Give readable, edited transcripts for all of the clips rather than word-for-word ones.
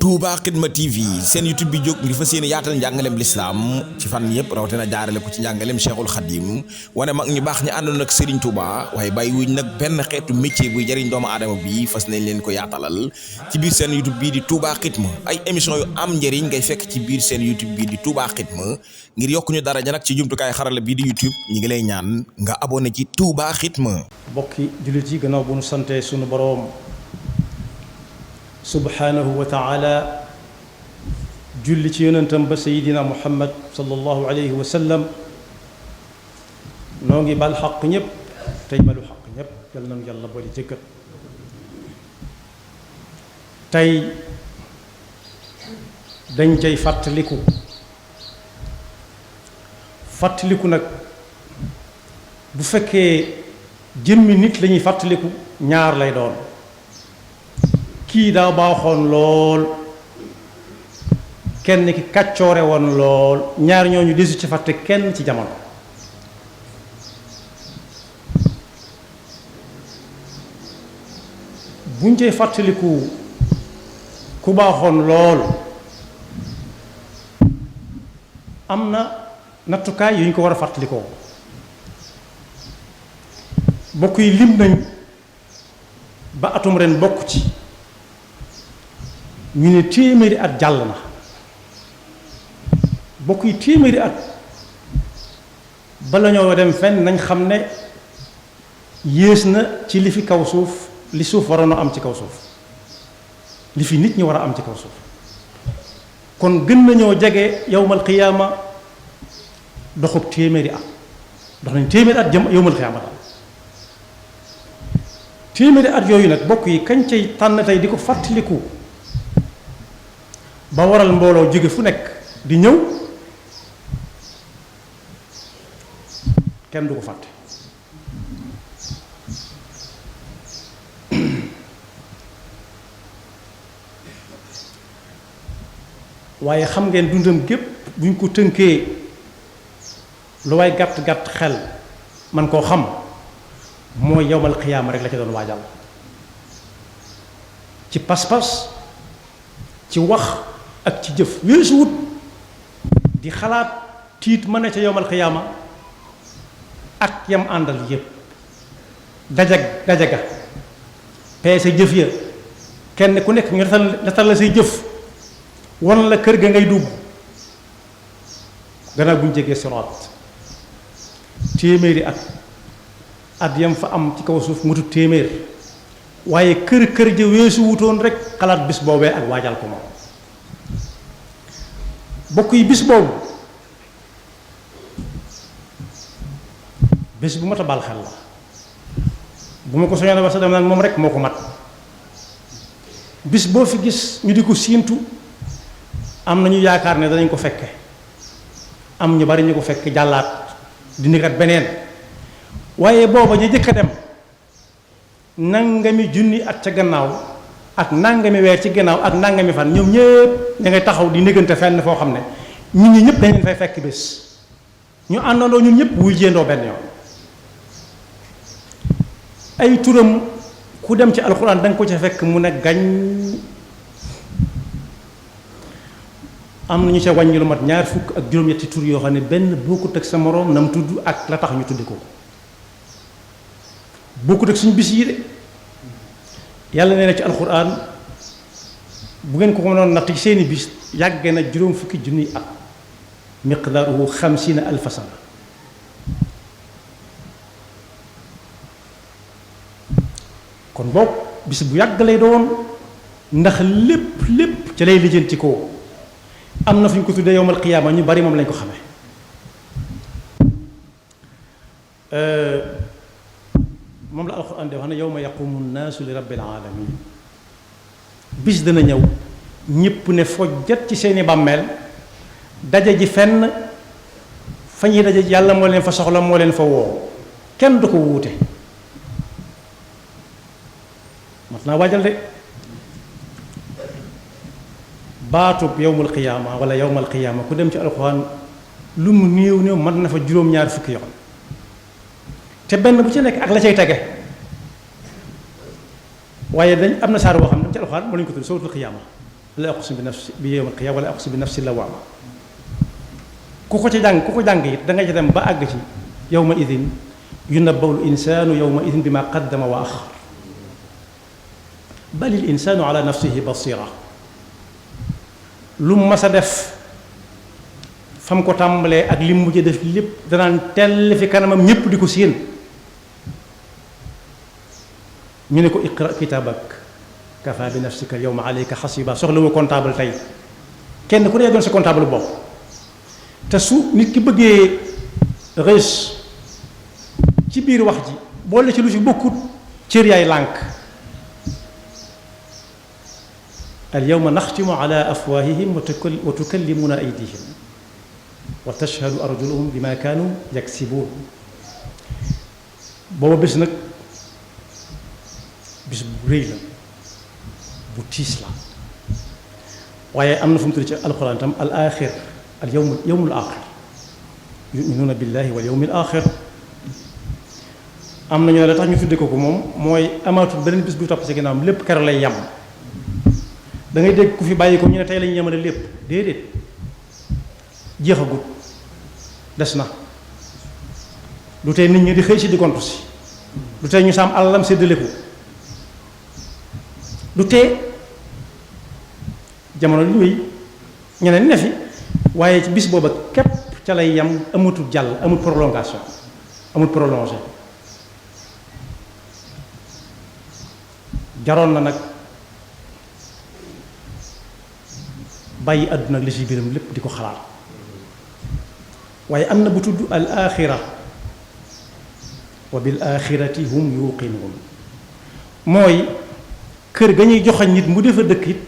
Touba Xidma TV seen YouTube bi jóg ngir fas yéene yaatal njàngaleem lislaam ci fan yëpp rawatina jaarale ko ci njàngaleem Cheikhul Khadim wane mag ñu baax ñi àndoon ak Serigne Touba waaye bàyyi wuñ nag benn xeetu métier buy jëriñ doomu aadama bi fas nañ leen ko yaatalal ci biir seen YouTube bii di Touba Xidma ay émission yu am njëriñ ngay fekk ci biir seen YouTube bii di Touba Xidma ngir yokku ñu daraja nag ci jumtukaay xarala bii di YouTube ñi ngi lay ñaan nga abonné ci Touba Xidma. bokki jullit yi gannaaw bu nu sante sunu boroom subhanahu wa taala julli ci yonentam ba sayidina muhammad sallallahu alayhi wa sallam noo ngi bal xaq ñëpp tey balu xaq ñëpp yal nañu yàlla boole jëkkat tey dañ cay fàttaliku nag bu fekkee jëmmi nit lañuy fàttaliku ñaar lay doon kii daa baaxoon lool kenn ki kàccoore woon lool ñaar ñooñu desu ci fàtte kenn ci jamono buñ cay fàttaliku ku baaxoon lool am na nattukaay yu ñu ko war a fàttalikoo bokk yi lim nañ ba atum ren bokk ci ñu ne téeméeri at jàll na bokk yi téeméeri at bala ñoo dem fenn nañ xam ne yées na ci li fi kaw suuf li suuf waroon a am ci kaw suuf li fi nit ñi war a am ci kaw suuf kon gën nañoo jege yowmal qiyaama doxub téeméeri at dox nañ téeméeri at jëm yowmal qiyaama daal téeméeri at yooyu nag bokk yi kañ cay tànn tey di ko fàttaliku ba waral mbooloo jóge fu nekk di ñëw kenn du ko fàtte waaye xam ngeen dundam gépp bu ñu ko tënkee lu waay gàtt-gàtt xel man koo xam mooy yowmal xiyaama rek la ci doon waajal ci pas-pas ci wax ak ci jëf weesu wut di xalaat tiit mën na ca yowmal xiyaama ak yam àndal yépp dajaga peese jëf ya kenn ku nekk ñu natal la say jëf wan la kër ga ngay dugg gannaaw bu ñu jegee siraat téeméeri at yam fa am ci kaw suuf mutu téeméer waaye kër ja weesu wutoon rek xalaat bis boobee ak waajal ko moom bokk yi bis boobu bés bu mat a baal xel la bu ma ko soñoon wax sax dama naan moom rek moo ko mat bis boo fi gis ñu di ko siintu am na ñu yaakaar ne danañ ko fekke am ñu bari ñu ko fekk jàllaat di nekkat beneen waaye booba ñu jëkk a dem nangami junni at ca gannaaw ak nangami weer ci gannaaw ak nangami fan ñoom ñëpp ña ngay taxaw di néggante fenn foo xam ne ñun ñi ñëpp dañ leen fay fekk bés ñu àndandoo ñun ñëpp wuy jéendoo benn yoon ay turam ku dem ci alxuraan da nga ko ca fekk mu ne gañ am nañu ca wàññi lu mat ñaar fukk ak juróom-ñetti tur yoo xam ne benn bokkut ak sa moroom na mu tudd ak la tax ñu tuddi ko bokkut ak suñu bis yi de yàlla nee na ci alxuraan bu ngeen ko mënoon natt ci seeni bis yàgge na juróom fukki junniy at miqdaaruhu 50,000 sana kon boog bis bu yàgg lay doon ndax lépp ca lay lijjanti ko am na fu ñu ko tuddee yowmal qiyaama ñu bari moom lañ ko xamee moom la alxuraan di wax ne yawma yaqumu nnaasu li rabbil alamin bis dana ñëw ñépp ne fojjat ci seeni bàmmeel daje ji fenn fa ñuy daje yàlla moo leen fa soxla moo leen fa woo kenn du ko wuute mat naa waajal de baatub yowmul qiyaama wala yowmal qiyaama ku dem ci alxuraan lu mu néew mën na fa juróom-ñaar fukki yoon te benn bu ci nekk ak la cay tege waaye dañ am na saar boo xam ne ci alxuraan moo lañu ko tudd suratul xiyaama la aqsim bi yawm al-qiyaama wala aqsim bi nafsi lawaama ku ko jàng it da nga ci dem ba àgg ci yawma idin yunabbawu al-insaanu yawma idin bima qaddama wa axar bal al-insaanu ala nafsihi basira lu mu mas a def fam ko tàmbalee ak li mu mujj def lépp danaan tell fi kanamam ñépp di ko séen ñu ne ko iqra kitaabak kafa bi nafsika al-yawma alayka xasiba soxla wu comptable tey kenn ku ne doon sa comptable bopp te su nit ki bëggee rees ci biir wax ji boole ci lu ci bokkut cër yaay lànk al-yawma naxtimu ala afwaahihim wa tukallimuna aydihim wa tashhadu arjuluhum bima kaanu yaksibuun booba bés nag bis bu rëy la bu tiis la waaye am na fu mu tudd ci alxuraan tam al axir al yawmul axir yuminuuna billahi wal yawmil axir am na ñoo la tax ñu tudde ko moom mooy amaatul beneen bis bu topp ci ginnaawam lépp keroog lay yam da ngay dégg ku fi bàyyi ko ñu ne tey lañu yemale lépp déedéet jeexagut des na lu tey nit ñi di xëy si di gontu si lu tey ñu saam alalam séddale ko lu tee jamono li ñuy ñeneen ne fi waaye ci bis booba képp ca lay yam amatul jàll amul prolongation amul prolongé jaroon na nag bàyyi àdduna ak li ci biiram lépp di ko xalaat waaye am na bu tudd al axira wa bil axirati hum yuqinuun mooy kër ga ñuy joxañ nit mu defa dëkk it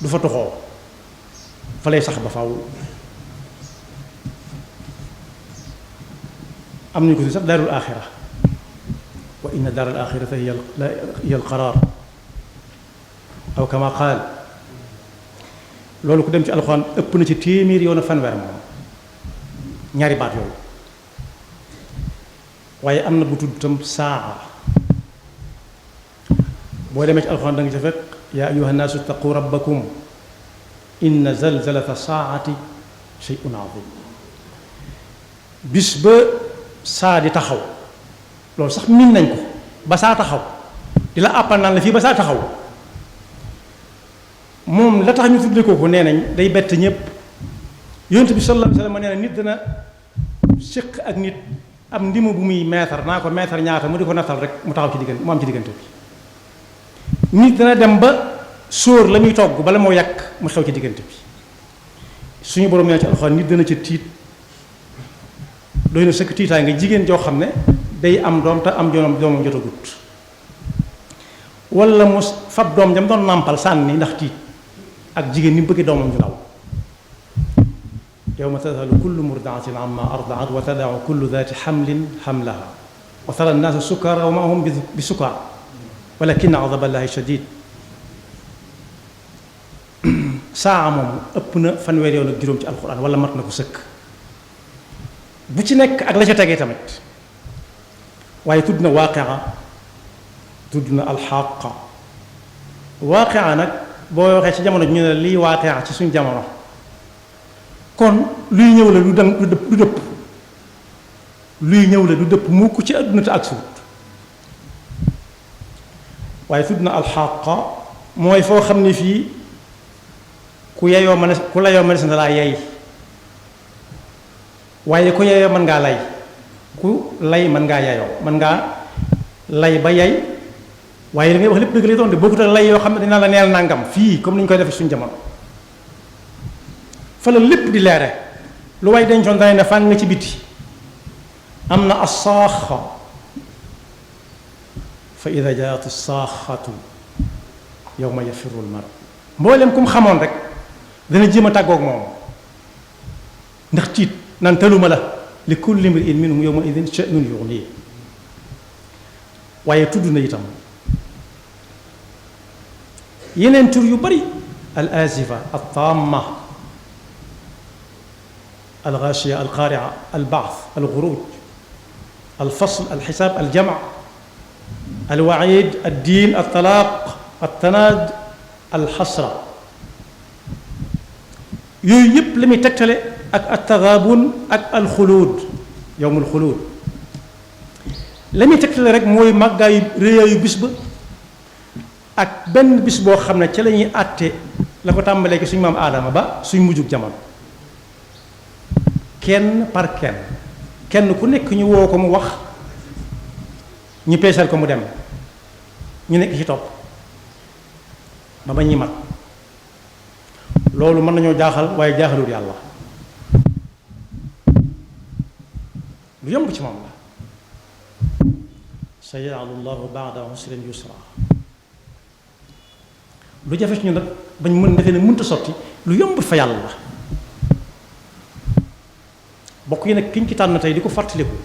du fa toxoo fa lay sax ba faaw am nañu ko sax daarul axira wa inna daaral axirata hiya al qaraar aw kama qaal loolu ku dem ci alxuraan ëpp na ci téeméer yoon a fanweer moom ñaari baat yooyu waaye am na bu tudd tam saa boo demee ci alxuraan da nga ci fekk yaa ayyuha nnaasu ittaqu rabbakum inna zalzalata saati shay'un azim bis ba saa di taxaw loolu sax miin nañ ko ba saa taxaw di la àppal naan la fii ba saa taxaw moom la tax ñu tudde ko nee nañ day bett ñëpp yonent bi sallallahu alayhi wa sallam nee na nit dana séq ak nit am ndimu bu muy meetar naa ko meetar ñaata mu di ko nattal rek mu taxaw ci diggante mu am ci diggante bi nit dana dem ba sóor la muy togg bala moo yàq mu xew ci diggante bi suñu borom nee ci alxuraan nit dana ca tiit doy na sëkk tiitaay nga jigéen joo xam ne day am doom te am doomam jotagut wala mu fab doom jam doon nàmpal sànni ndax tiit ak jigéen ni mu bëggee doomam ju ndaw yawma tadhalu kullu murdaatin amma ardaat wa tadau kullu daati xamlin xamlaha wa tara annaasa sukara wa ma hum bi sukara walakin adaba llahi shadid saa moom ëpp na fanweer yoon ak juróom ci alquran wala mat na ko sëkk bu ci nekk ak la ca tegee tamit waaye tudd na waaqia tudd na alxaqa waaqia nag boo waxee ci jamono ji ñu ne lii waaqia ci suñ jamono kon luy ñëw la du dëpp luy ñëw la du dëpp mukk ci àdduna te ak suut waaye tudd na alxaqa mooy foo xam ne fii ku yeyoo mën ku layoo mën na laa yey waaye ku yeyoo mën ngaa lay ku lay mën ngaa yeyoo mën ngaa lay ba yey waaye li ngay wax lépp dëgg lay doon de bokkut ak lay yoo xam ne dina la neel nangam fii comme ni ñu koy defee suñu jamono fa la lépp di leere lu way dencoon dana ne fàng nga ci biti am na assaaxa fa ida jaat assaaxatu yawma yafirru almar mboolem ku mu xamoon rek dana jéem a tàggoog moom ndax tiit nan taluma la li kulli mri'in minhum yawma idin sha'nun yughnihi waaye tudd na itam yeneen tur yu bari al azifa al tamma al ghashiya al qari'a al ba'th al ghuruj al fasl al hisab al jam' al wa'id al din al talaq al tanad al hasra yooyu yëpp la muy tegtale ak at-taghabun ak al-xuluud yawmul xuluud la muy tegtale rek mooy màggaayu réyaayu bis ba ak benn bis boo xam ne ca la ñuy àtte la ko tàmbalee ki suñu maam aadama ba suñ mujjug jamono kenn par kenn ku nekk ñu woo ko mu wax ñu peesal ko mu dem ñu nekk ci topp ba ñuy mat loolu mën nañoo jaaxal waaye jaaxalul yàlla lu yomb ci moom la sayaj'alu llahu ba'da usrin yusra lu jafe ci ñu nag bañ mën defee ne mënta sotti lu yomb fa yàlla la bokk yi nag kiñ ci tànn tey di ko fàttaliku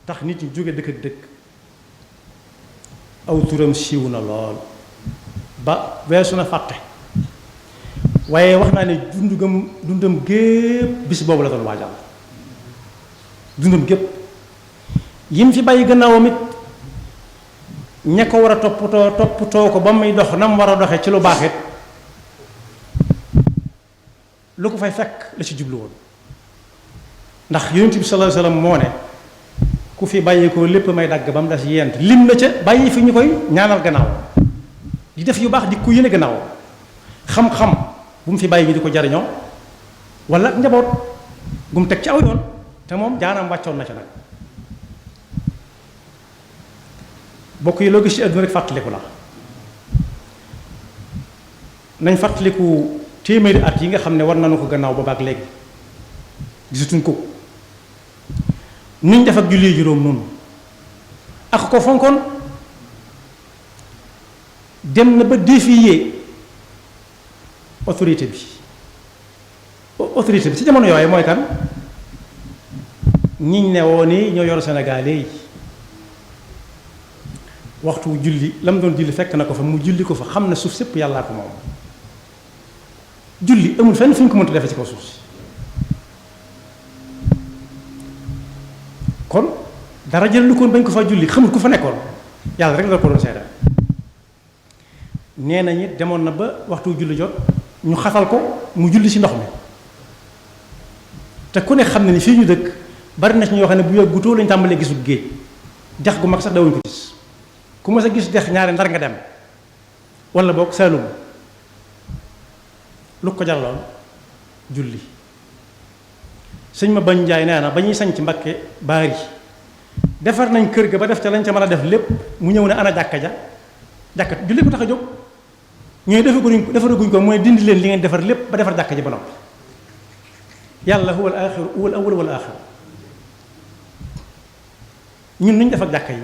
tax nit ñi jóge dëkk ak dëkk aw turam siiw na lool ba weesu na fàtte waaye wax naa ne dundam gépp bis boobu la doon waajal dundam gépp yim fi bàyyi gannaawam it ña ko war a toppatoo ko ba muy dox na mu war a doxee ci lu baax it lu ko fay fekk la ci jublu woon ndax yonent bi sallallahu alayhi wasallam moo ne ku fi bàyyi ko lépp may dagg ba mu des yent lim na ca bàyyi fi ñu koy ñaanal gannaaw di def yu baax di ku yéene gannaaw xam-xam bu mu fi bàyyi ñu di ko jariñoo wala njaboot bu mu teg ci aw yoon te moom jaanam wàccoon na ca nag bokk yi loo gis ci àdduna rek fàttaliku la nañ fàttaliku téeméeri at yi nga xam ne war nañu ko gannaaw boobaak léegi gisatuñ ko nuñ def ak julli juróom noonu ak ko fonkoon dem na ba défier autorité bi ci jamono yooyu mooy kan ñiñ ne woon ni ñoo yor Sénégal yi waxtu julli la mu doon julli fekk na ko fa mu julli ko fa xam ne suuf sépp yàllaa ko moom julli amul fenn fu ñu ko mënta defee ci kaw suuf si kon dara jël lu koon bañ ko fa julli xamul ku fa nekkoon yàlla rek la ko doon seetal nee nañu demoon na ba waxtu julli jot ñu xatal ko mu julli ci ndox mi te ku ne xam ne ni fii ñu dëkk bari na ci ñoo xam ne bu yàggutoo lañ tàmbalee gisul géej dex gu mag sax dawuñ ko gis ku ma sa gis dex ñaari ndar nga dem wala boog Saalum lu ko jaraloon julli sëñ ma bañ njaay nee na ba ñuy sañ ci Mbakke baari defar nañ kër ga ba def ca lañ ca mën a def lépp mu ñëw ne ana jàkka julli ko tax a jóg ñooy defaraguñ ko mooy dindi leen li ngeen defar lépp ba defar jàkka ji ba noppi yàlla huwa al axiru huwa al awwal wal axir ñun nuñ def ak jàkka yi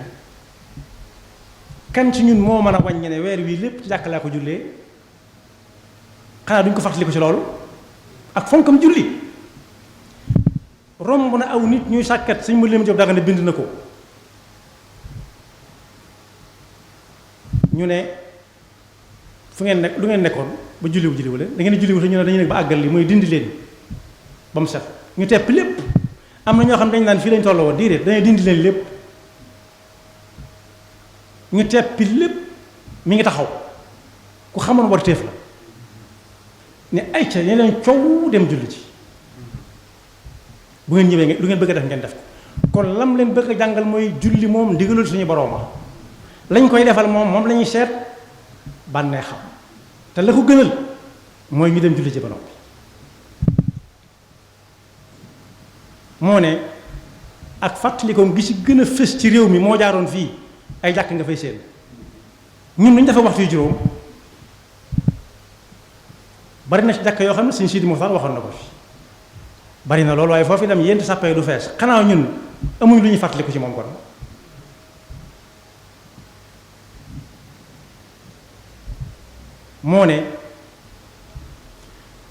kan ci ñun moo mën a wàññi ne weer wii lépp ci jàkka laa ko jullee xanaa duñ ko fàttali ko ci loolu ak fonkam julli romb na aw nit ñuy sàkkat suñ ma lim job daga ne bind na ko ñu ne fu ngeen nekk lu ngeen nekkoon ba julliwu leen da ngeen julliwu te ñu ne dañu nekk ba àggal li mooy dindi leen ba mu set ñu tepp lépp am na ñoo xam dañ naan fii lañ tolloo woon déedéet dañuy dindi leen lépp ñu teppi lépp mi ngi taxaw ku xamoon war téef la ne ay ca ñu leen coow dem julli ci bu ngeen ñëwee lu ngeen bëgg a def ngeen def ko kon lam leen bëgg a jàngal mooy julli moom ndigalul suñu borooma lañ koy defal moom la ñuy seet bànnee xam te la ko gënal mooy ñu dem julli ci ba noppi moo ne ak fàttalikoom gi ci gën a fës ci réew mi moo jaaroon fii ay jàkk nga fay seen ñun ñu dafa waxtu yu juróom bari na ci jàkk yoo xam ne Sëñ Sidi Muxtaar waxoon na ko fi bari na loolu waaye foofu dem yent sàppee du fees xanaa ñun amuñ lu ñuy fàttaliku ci moom kon moo ne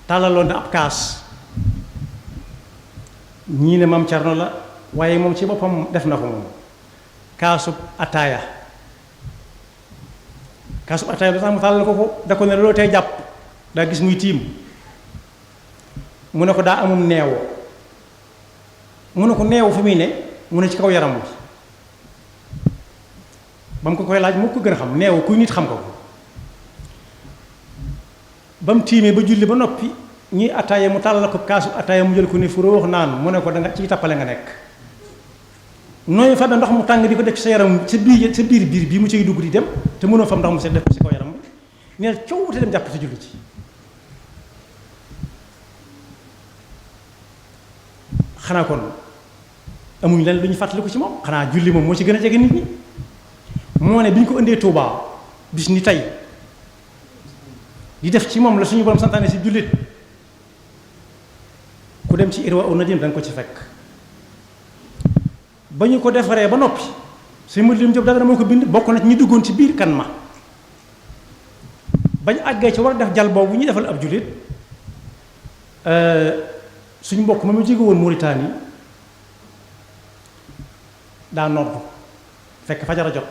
tàllaloon na ab kaas ñii ne Maam Cerno la waaye moom ci boppam def na ko moom kaasub ataaya da tax mu tàllal ko da ko ne loolu tey jàpp daa gis muy tiim mu ne ko daa amum neew mu ne ko neew fi muy ne mu ne ci kaw yaram wi ba mu ko koy laaj moo ko gën a xam neew kuy nit xam ko ba mu tiimee ba julli ba noppi ñuy ataaya mu tàllal ko kaasu ataaya mu jël ko ni fu wax naan mu ne ko da nga ci tappale nga nekk nooy fa ndox mu tàng di ko def ci sa yaram sa biir bii mu ciy dugg di dem te mënoo fam ndox mu set def ko ci kaw yaram bi neel coow te dem jàpp ci julli ci xanaa kon amuñ leen lu ñu fàttaliku ci moom xanaa julli moom moo ci gën a jege nit ñi moo ne bi ñu ko indee Touba bis ni tey di def ci moom la suñu borom santaane si jullit ku dem ci Irwa Nadim da nga ko ci fekk ba ñu ko defaree ba noppi suñu mët lim Jóob Dagana moo ko bind bokk na ci ñi duggoon ci biir kan ma bañ àggee ci war a def jal boobu ñu defal ab jullit suñu mbokk ma mu jóge woon Mauritanie daa noddu fekk fajar a jot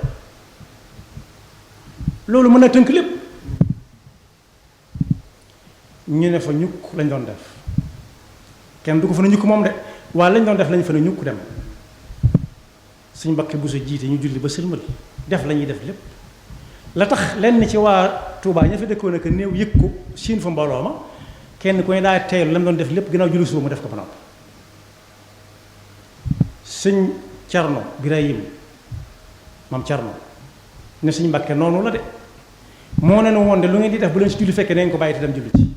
loolu mën na tënk lépp ñu ne fa ñukk lañ doon def kenn du ko fa ne ñukk moom de waaye lañ doon def lañ fa ne ñukk dem suñ Mbakke bu sa jiite ñu julli ba sëlmal def la ñuy def lépp la tax lenn ci waa Touba ña fa dëkkoon ak néew yëg ko siin fa mbooloo ma kenn ku ne daa teelu la mu doon def lépp gannaaw julli suba mu def ko ba noppi sëñ Cerno Birahim maam Cerno ne suñ Mbakke noonu la de moo ne woon de lu ngeen di def bu leen si julli fekkee nañ ko bàyyi te dem julli ci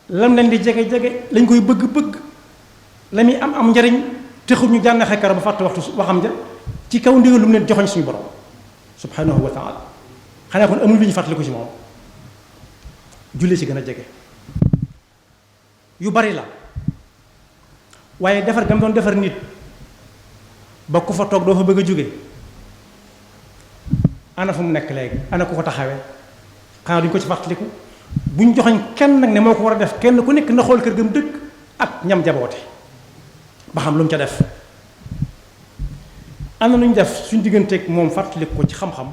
lam leen di jege-jege lañ koy bëgg-bëgg la muy am njariñ texul ñu jànn xekkara ba fàtte waxtu waxam ja ci kaw ndigal lu mu leen joxoñ suñu borom subhanahu wa taala xanaa kon amul lu ñu fàttaliku ci moom julli ci gën a jege yu bari la waaye defar gam doon defar nit ba ku fa toog doo fa bëgg a jóge ana fu mu nekk léegi ana ku ko taxawee xanaa duñ ko ci fàttaliku buñ joxoñ kenn nag ne moo ko war a def kenn ku nekk na xool kër gam dëkk ak ñam jaboote ba xam lu mu ca def am na lu ñu def suñ digganteeg moom fàttaliku ko ci xam-xam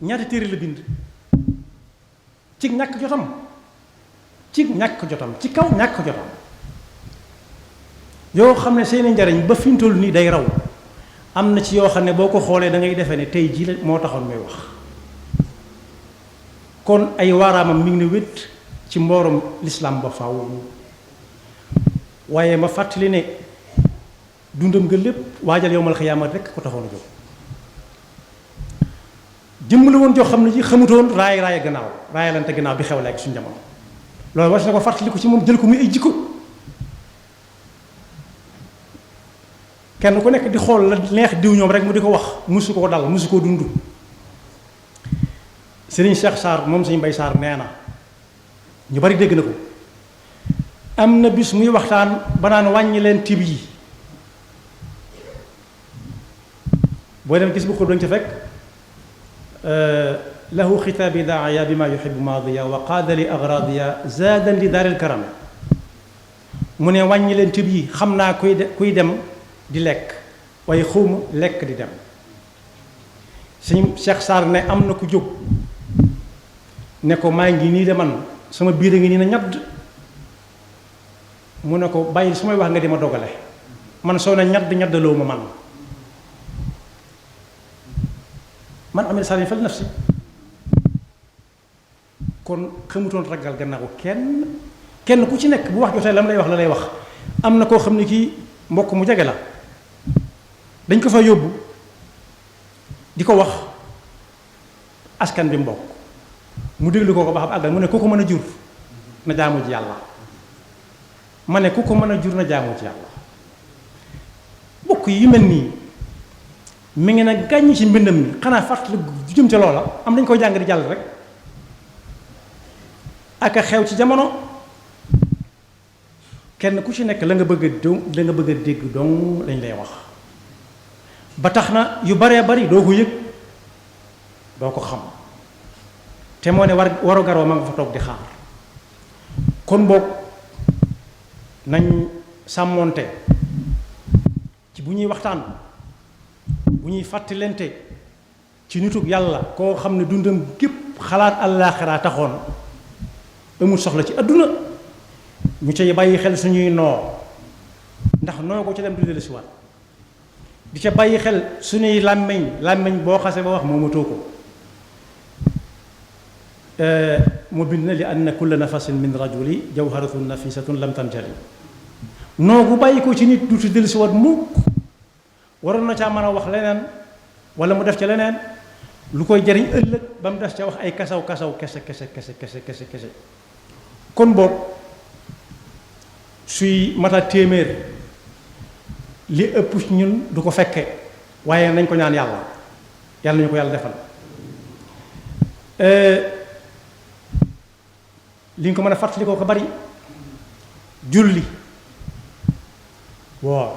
ñaata téere la bind ci ñàkk jotam ci kaw ñàkk jotam yoo xam ne seeni njariñ ba fi ñu toll nii day raw am na ci yoo xam ne boo ko xoolee da ngay defee ne tey jii la moo taxoon muy wax kon ay waaraamam mi ngi ne wét ci mboorum lislaam ba faaw waaye ma fàttali ne dundam nga lépp waajal yowmal xiyaama rekk ko taxoon a jóg jëmm la woon joo xam ne ji xamutoon raaya gannaaw raayalante gannaaw bi xew léegi suñu jamono loolu war na ko fàttaliku ci moom jël ko muy ay jikko kenn ku nekk di xool la neex diw ñoom rek mu di ko wax musu koo dal musu koo dund Serigne Cheikh Sarr moom Serigne Mbaye Sarr nee na ñu bari dégg na ko am na bis muy waxtaan ba naan wàññi leen tib yi boo dem gis bu xul dañ ca fekk lahu xitaabi daaya bi ma yuxibu maadiya wa qaada li agradiya zaadan li daaril karam mu ne wàññi leen tib yi xam naa kuy dem di lekk waaye xawma lekk di dem Serigne Cheikh Sarr ne am na ku jóg ne ko maa ngi nii de man sama biir a ngi nii na ñadd mu ne ko bàyyi su may wax nga di ma dogale man soo ne ñaddaloo ma man amee sànni fal nafsi kon xamutoon ragal gannaaw kenn ku ci nekk bu wax jotee lam lay wax la lay wax am na koo xam ne kii mbokk mu jege la dañ ko fa yóbbu di ko wax askan bi mbokk mu déglu ko ba xam àggal mu ne ku ko mën a jur na jaamu ji yàlla ma ne ku ko mën a jur na jaamu ji yàlla bokk yi mel nii mi ngi nag gàññi ci mbindam mi xanaa fàttali jëm ca loola am dañ koy jàng di jàll rek ak a xew ci jamono kenn ku ci nekk la nga bëgg a dégg dong lañ lay wax ba tax na yu baree bari doo ko yëg doo ko xam te moo ne waru garoo ma nga fa toog di xaar kon boog nañ sàmmoonte ci bu ñuy waxtaan bu ñuy fàttalente ci nitug yàlla koo xam ne dundam gépp xalaat àllaaxira taxoon amul soxla ci àdduna ñu cay bàyyi xel suñuy noo ndax noo ko ca dem du dellu si waat di ca bàyyi xel suñuy làmmiñ boo xase ba wax moomatoo ko moo bind na li anna kulla nafasin min rajuli jawharatun nafisatun lam tanjali noogu bàyyi ko ci nit duuti dellu si wat mukk waroon na caa mën a wax leneen wala mu def ca leneen lu koy jariñ ëllëg ba mu des ca wax ay kasaw kese kese kon boog suy mata téeméer li ëpp ci ñun du ko fekke waaye nañ ko ñaan yàlla nañu ko yàlla defal li nga ko mën a fàttali ko bari julli waaw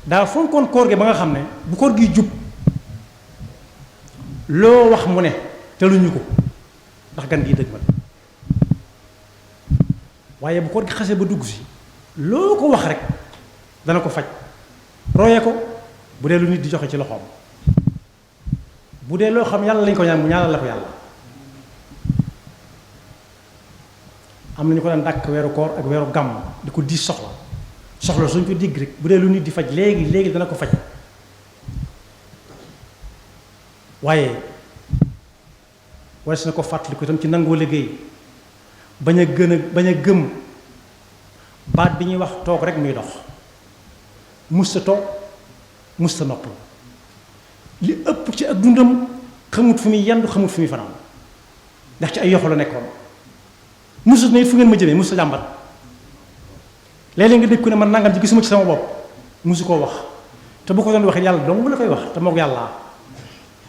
daa fonkoon koor gi ba nga xam ne bu koor gi jub loo wax mu ne teluñu ko ndax gan gi dëgg ma waaye bu koor gi xase ba dugg si loo ko wax rek dana ko faj roye ko bu dee lu nit di joxe ci loxoom bu dee loo xam yàlla lañ ko ñaan mu ñaanal la ko yàlla am nañu ko daan dàkk weeru koor ak weeru gàmm di ko diis soxla suñ ko digg rek bu dee lu nit di faj léegi dana ko faj waaye wares na ko fàttali ko itam ci nangoo liggéey bañ a gëm baat bi ñuy wax toog rek muy dox musta toog musta noppal li ëpp ci ak dundam xamut fu muy yendu xamut fu muy fanaan ndax ci ay yoxo la nekkoon musta ne fu ngeen ma jëmee musta jàmbat léeg-léeg nga dégg ku ne man nangam ci gisuma ci sama bopp musu koo wax te bu ko doon waxee yàlla dong bu la koy wax te moog yàlla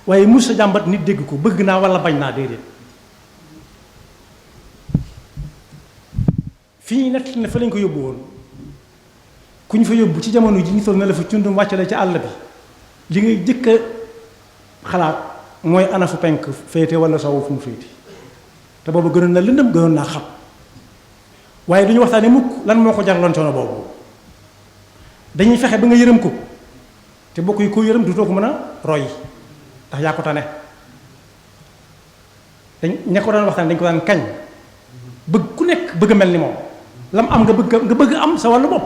waaye musta jàmbat nit dégg ko bëgg naa wala bañ naa déedéet fii ñu nett ne fa lañ ko yóbbu woon ku ñu fa yóbbu ci jamono ji ñu toll ne la fa cundum wàccale ci àll bi li ngay jëkk a xalaat mooy ana fu penk féete wala sowu fu mu féete te boobu gënoon na lëndëm gënoon naa xam waaye du ñu waxtaane mukk lan moo ko jarloon coono boobu dañuy fexe ba nga yërëm ko te bokk yi ko yërëm du too ko mën a roy ndax yaa ko tane ña ko daan waxtaan dañ ko daan kañ bëgg ku nekk bëgg a mel ni moom lam am nga bëgg am sa wàllu bopp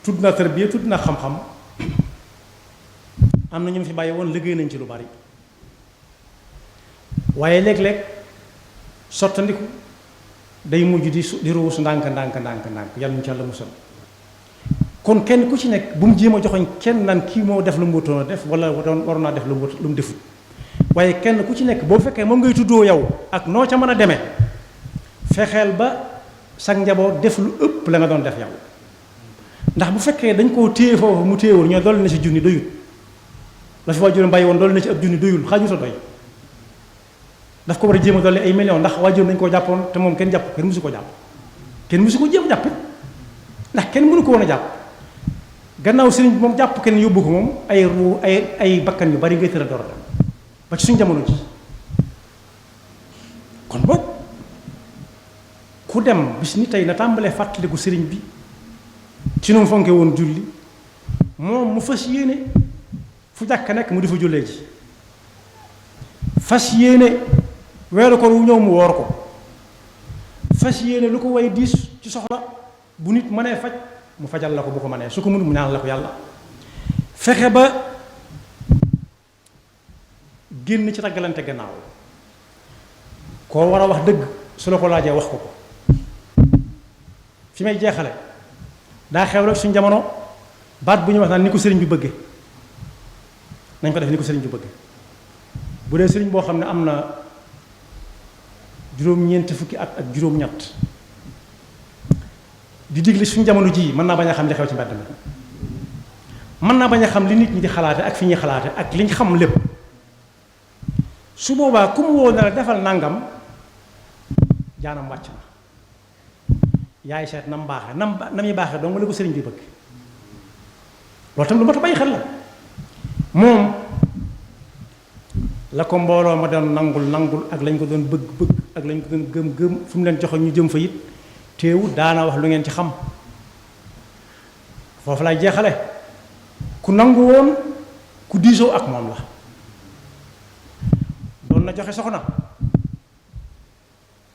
tudd na tarbiya tudd na xam-xam am na ñu fi bàyyi woon liggéey nañ ci lu bari waaye léeg-léeg sottandiku day mujj di ruus ndànk yàlla ñu ci Yàlla musal kon kenn ku ci nekk bu mu jéem a joxoñ kenn naan kii moo def lu mu wutoon a def wala waroon naa def lu mu defut waaye kenn ku ci nekk boo fekkee moom ngay tuddoo yow ak noo ca mën a demee fexeel ba sag njaboot def lu ëpp la nga doon def yow ndax bu fekkee dañ koo téye foofu mu téyewul ñoo dolli na ci junni doyul la fi waajuram bàyyi woon dolli na ci ab junni doyul xaaju doy daf ko war a jéem a dolli ay millions ndax waajuram dañ koo jàppoon te moom kenn jàpp kenn mësu ko jàpp kenn mësu ko jéem jàpp ndax kenn mënu ko woon a jàpp gannaaw sëriñ bi moom jàpp kenn yóbbu ko moom ay bakkan yu bari ngay tëra door a dem ba ci suñu jamono ji kon boog ku dem bis ni tey na tàmbalee fàttaliku sëriñ bi ci nu mu fonke woon julli moom mu fas yéene fu jàkk nekk mu di fa jullee ji fas yéene weeru ko wu ñëw mu woor ko fas yéene lu ko way diis ci soxla bu nit mënee faj mu fajal la ko bu ko mënee su ko mënul mu ñaan la ko yàlla fexe ba génn ci taggalante gannaaw koo war a wax dëgg su la ko laajee wax ko fi may jeexale daa xew rek suñ jamono baat bu ñuy wax naan ni ko sëriñ bi bëgge nañ ko def ni ko sëriñ bi bëgge bu dee sëriñ boo xam ne am na juróom-ñeenti fukki at ak juróom-ñett di digle suñ jamono ji mën naa bañ a xam li xew ci mbedd mi mën naa bañ a xam li nit ñi di xalaate ak fi ñuy xalaate ak liñ xam lépp su boobaa ku mu woo ne la defal nangam jaanam wàcc na yaay seet na mu baaxee na muy baaxee dong la ko sëriñ bi bëgg loolu tam lu mat a bàyyi xel la moom la ko mbooloo ma doon nangul ak lañ ko doon bëgg ak lañ ko doon gëm fu mu leen joxe ñu jëm fa it teewul daana wax lu ngeen ci xam foofu lay jeexale ku nangu woon ku diisoo ak moom la doon na joxe soxna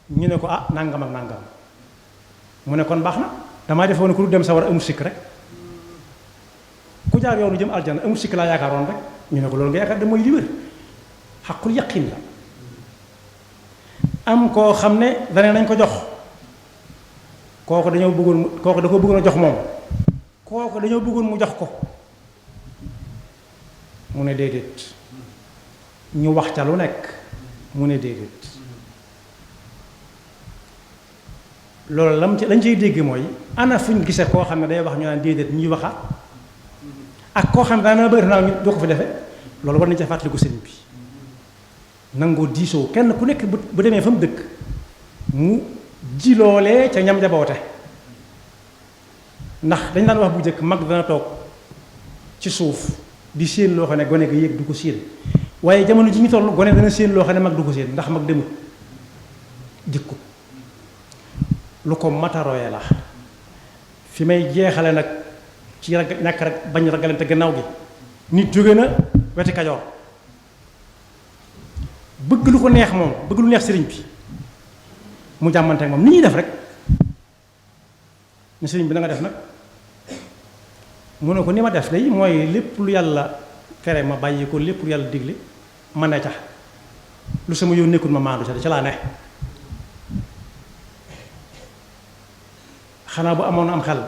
ñu ne ko ah nangam ak nangam mu ne kon baax na damaa defoon ku du dem sawar amul sikk rek ku jaar yoonu jëm aljana amul sikk laa yaakaaroon rek ñu ne ko loolu nga yaakaar de mooy li wér xaqul yaqin la am koo xam ne dane nañ ko jox kooku da ko bëggoon a jox moom kooku dañoo bëggoon mu jox ko mu ne déedéet ñu wax ca lu nekk mu ne déedéet loolu lañ ciy dégg mooy ana fuñ gisee koo xam ne day wax ñu naan déedéet ñuy waxaat ak koo xam ne daana bëgg naa ñu doo ko fi defe loolu war nañ ca fàttaliku sëriñ bi nangoo diisoo kenn ku nekk bu demee fa mu dëkk mu ji loolee ca ñam jaboote ndax dañ daan wax bu njëkk mag dana toog ci suuf di séen loo xam ne gone ga yéeg du ko séen waaye jamono ji ñu toll gone dana séen loo xam ne mag du ko séen ndax mag demut dikku lu ko mataroye la fi may jeexale nag ci ñàkk rek bañ ragalante gannaaw gi nit jóge na weti Kajoor bëgg lu ko neex moom bëgg lu neex sëriñ bi mu jàmmante ak moom ni ñuy def rek ne sëriñ bi na nga def nag mu ne ko ni ma def day mooy lépp lu yàlla tere ma bàyyi ko lépp lu yàlla digle ma ne ca lu sama yoon nekkul ma maandu ca laa ne xanaa bu amoon am xel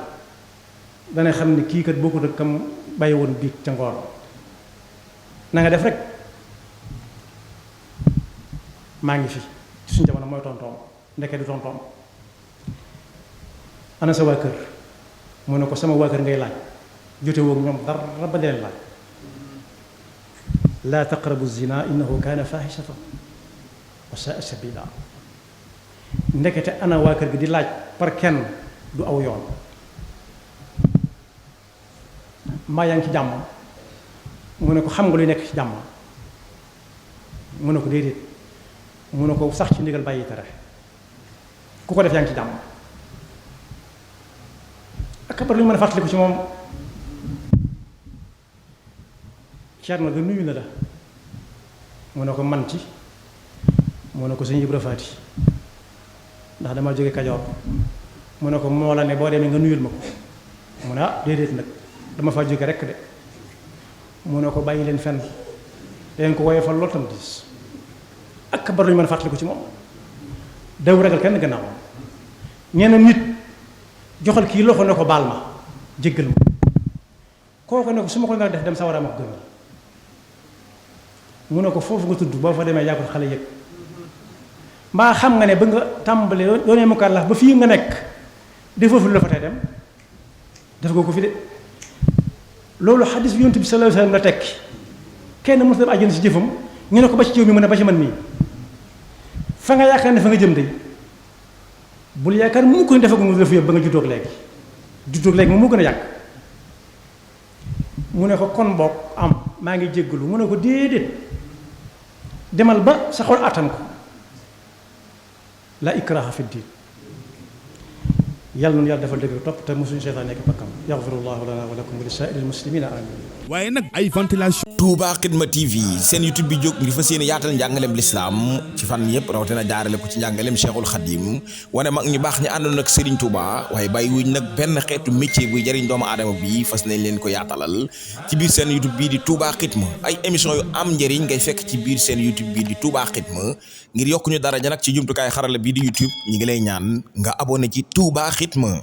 dana xam ne kii kat bokkut ak kam bàyyi woon biig ca ngoor na nga def rek maa ngi fi ci suñu jamono mooy tontoom ndeke du tontoom ana sa waa kër mu ne ko sama waa kër ngay laaj jote woog ñoom dara ba leen laaj laa taqrabu zina innahu kaana fahishatan wa saa sabila ndekete ana waa kër gi di laaj par kenn du aw yoon mbaa yaa ngi ci jàmm mu ne ko xam nga luy nekk ci jàmm mu ne ko déedéet mu ne ko sax ci ndigal bàyyi tere ku ko def yaa ngi ci jàmm ak bari lu ñu mën a fàttaliku ci moom Ceerno ga nuyu na la mu ne ko man ci mu ne ko sëñ Ibra Faati ndax dama jóge Kajoor mu ne ko moo la ne boo demee nga nuyul ma ko mu ne ah déedéet nag dama fa jóge rekk de mu ne ko bàyyi leen fenn dangeen ko woyofal lool tam diis ak bari lu ñu mën a fàttaliku ci moom daw ragal kenn gannaaw ñeneen nit joxal kii loxo ne ko baal ma jéggal ma kooku ne ko su ma ko nga def dem sawara ma ko gën mu ne ko foofu nga tudd boo fa demee yaa ko xale yëg mbaa xam nga ne ba nga tàmbalee doonee mukallaf ba fii nga nekk defoo fi lu la fa tey dem def nga ko fi de loolu xadis bi Yonent bi sallallahu alayhi wasallam la tekki kenn mënut a dem àjjana si jëfam ñu ne ko ba ci jëw mi mën a ba ci man mii fa nga yaakaar ne fa nga jëm de bul yaakaar mu ko defagu mu def yëpp ba nga juddoog léegi moom moo gën a yàgg mu ne ko kon boog am maa ngi jéggalu mu ne ko déedéet demal ba sa xol attan ko la ikraha fi diin yàlla noonu yàlla defal dëgg topp te mosuñu seytaan nekk bakkam yaxfirullahu lana wa lakum wa li saa'iril muslimina amin waaye nag ay ventilation. Touba Xidma TV seen YouTube bi jóg ngir fas yéene yaatal njàngaleem lislaam ci fan yëpp rawatina jaarale ko ci njàngaleem Cheikhul Khadim wane mag ñu baax ñi àndoon ak Serigne Touba waaye bàyyi wuñ nag benn xeetu métier buy jariñ doomu aadama bi fas nañ leen ko yaatalal ci biir seen YouTube bii di Touba Xidma ay émission yu am njëriñ ngay fekk ci biir seen YouTube bii di Touba Xidma ngir yokk ñu daraja nag ci jumtukaay xarala bii di YouTube ñi ngi lay ñaan nga abonné ci Touba Xidma.